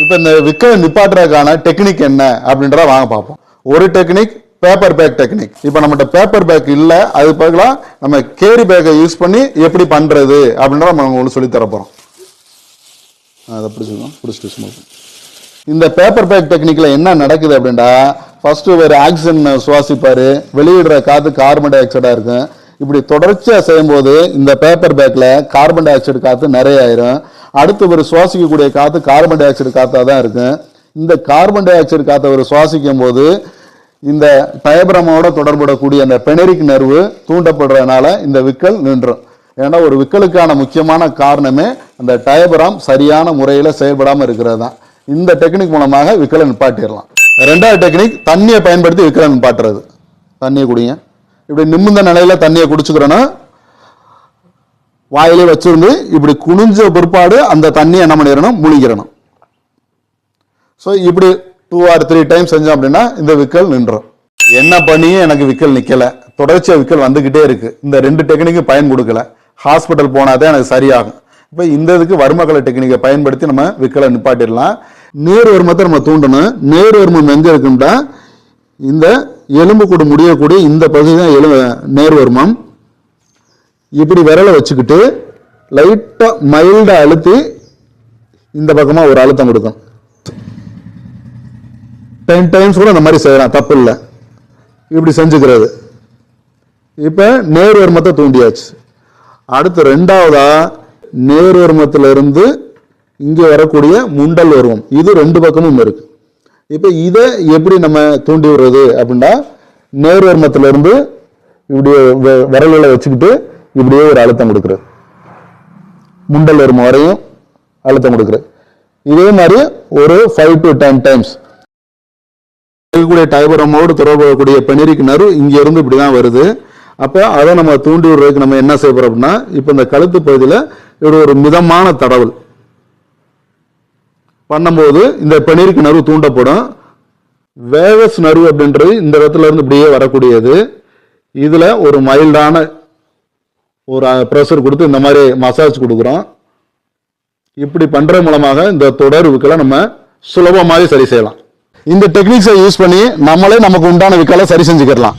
இப்போ இந்த விக்கலை நிப்பாட்டுறதுக்கான டெக்னிக் என்ன அப்படின்றத வாங்க பார்ப்போம். ஒரு டெக்னிக் பேப்பர் பேக் டெக்னிக். இப்போ நம்மகிட்ட பேப்பர் பேக் இல்லை, அது பதிலாக நம்ம கேரி பேக்கை யூஸ் பண்ணி எப்படி பண்ணுறது அப்படின்றத நம்ம உங்களுக்கு சொல்லி தர போகிறோம். அதை பிடிச்சிக்கணும், பிடிச்சிட்டு சும்மா. இந்த பேப்பர் பேக் டெக்னிக்கில் என்ன நடக்குது அப்படின்னா, ஃபர்ஸ்ட் ஒரு ஆக்சிஜன் சுவாசிப்பார், வெளியிடுற காற்று கார்பன் டை ஆக்சைடாக இருக்கும். இப்படி தொடர்ச்சியாக செய்யும்போது இந்த பேப்பர் பேக்கில் கார்பன் டை ஆக்சைடு காற்று நிறைய ஆயிரும். அடுத்து ஒரு சுவாசிக்கக்கூடிய காற்று கார்பன் டை ஆக்சைடு காற்றாக தான் இருக்கும். இந்த கார்பன் டை ஆக்சைடு காற்றை ஒரு சுவாசிக்கும் போது இந்த டயபிரமோட தொடர்புடக்கூடிய அந்த பெனரிக் நர்வு தூண்டப்படுறதுனால இந்த விக்கல் நின்றும். ஏன்னா ஒரு விக்கலுக்கான முக்கியமான காரணமே அந்த டயபிராம் சரியான முறையில் செயல்படாமல் இருக்கிறது தான். இந்த டெக்னிக் மூலமாக விக்கலை நிப்பாட்டிடலாம். ரெண்டாவது டெக்னிக் தண்ணியை பயன்படுத்தி விக்கலை நிப்பாட்டுறது. தண்ணியை குடிங்க. இப்படி நிமிர்ந்த நிலையில தண்ணியை குடிச்சுக்கிறோன்னா வாயிலே வச்சிருந்து இப்படி குனிஞ்ச பிற்பாடு அந்த தண்ணியை என்ன பண்ணிடணும், முழுகிடணும். ஸோ இப்படி 2 or 3 டைம்ஸ் செஞ்சோம் அப்படின்னா இந்த விக்கல் நின்றோம். என்ன பண்ணியும் எனக்கு விக்கல் நிற்கலை, தொடர்ச்சியாக விக்கல் வந்துக்கிட்டே இருக்கு. இந்த 2 டெக்னிக்கும் பயன் கொடுக்கல, ஹாஸ்பிட்டல் போனாதான் எனக்கு சரியாகும். இப்போ இந்த இதுக்கு வர்மக்கலை டெக்னிக்கை பயன்படுத்தி நம்ம விக்கலை நிப்பாட்டிடலாம். நேர் வர்மத்தை நம்ம தூண்டணும். நேர் வர்மம் எங்கே இருக்குன்னா இந்த எலும்பு கூட முடியக்கூடிய இந்த பகுதி தான் நேர் வர்மம். இப்படி விரலை வச்சுக்கிட்டு லைட்டாக மைல்டாக அழுத்தி இந்த பக்கமாக ஒரு அழுத்தம் கொடுக்கும். 10 டைம்ஸ் கூட இந்த மாதிரி செய்யலாம், தப்பு இல்லை. இப்படி செஞ்சுக்கிறது. இப்போ நேர் வர்மத்தை தூண்டியாச்சு. அடுத்து ரெண்டாவதா நேர் வர்மத்திலிருந்து இங்கே வரக்கூடிய முண்டல் வர்மம், இது 2 பக்கமும் இருக்கு. இப்போ இதை எப்படி நம்ம தூண்டி விடுறது அப்படின்னா, நேர் வர்மத்திலிருந்து இப்படி விரல்களை வச்சுக்கிட்டு இப்படியே ஒரு அழுத்தம் கொடுக்குறது, முண்டல் வர்மம் வரையும் அழுத்தம் கொடுக்குறது. இதே மாதிரி ஒரு 5 to 10 டைம்ஸ். இருக்கக்கூடிய டயபிரமோடு தொடர்புடைய பெனரிக் நர்வு இங்க இருந்து இப்படிதான் வருது. அப்போ அதை நம்ம தூண்டி விடுறதுக்கு நம்ம என்ன செய்ய போறோம் அப்படின்னா, இப்போ இந்த கழுத்து பகுதியில் ஒரு மிதமான தடவல் பண்ணும்போது இந்த பெனரிக் நர்வு தூண்டப்படும். வேகஸ் நர்வு அப்படின்றது இந்த இடத்துல இருந்து இப்படியே வரக்கூடியது. இதுல ஒரு மைல்டான ஒரு ப்ரெஷர் கொடுத்து இந்த மாதிரி மசாஜ் கொடுக்குறோம். இப்படி பண்றது மூலமாக இந்த தொடர் விக்கலை நம்ம சுலபமாக சரி செய்யலாம். இந்த டெக்னிக்ஸை யூஸ் பண்ணி நம்மளே நமக்கு உண்டான விக்கலை சரி செஞ்சுக்கலாம்.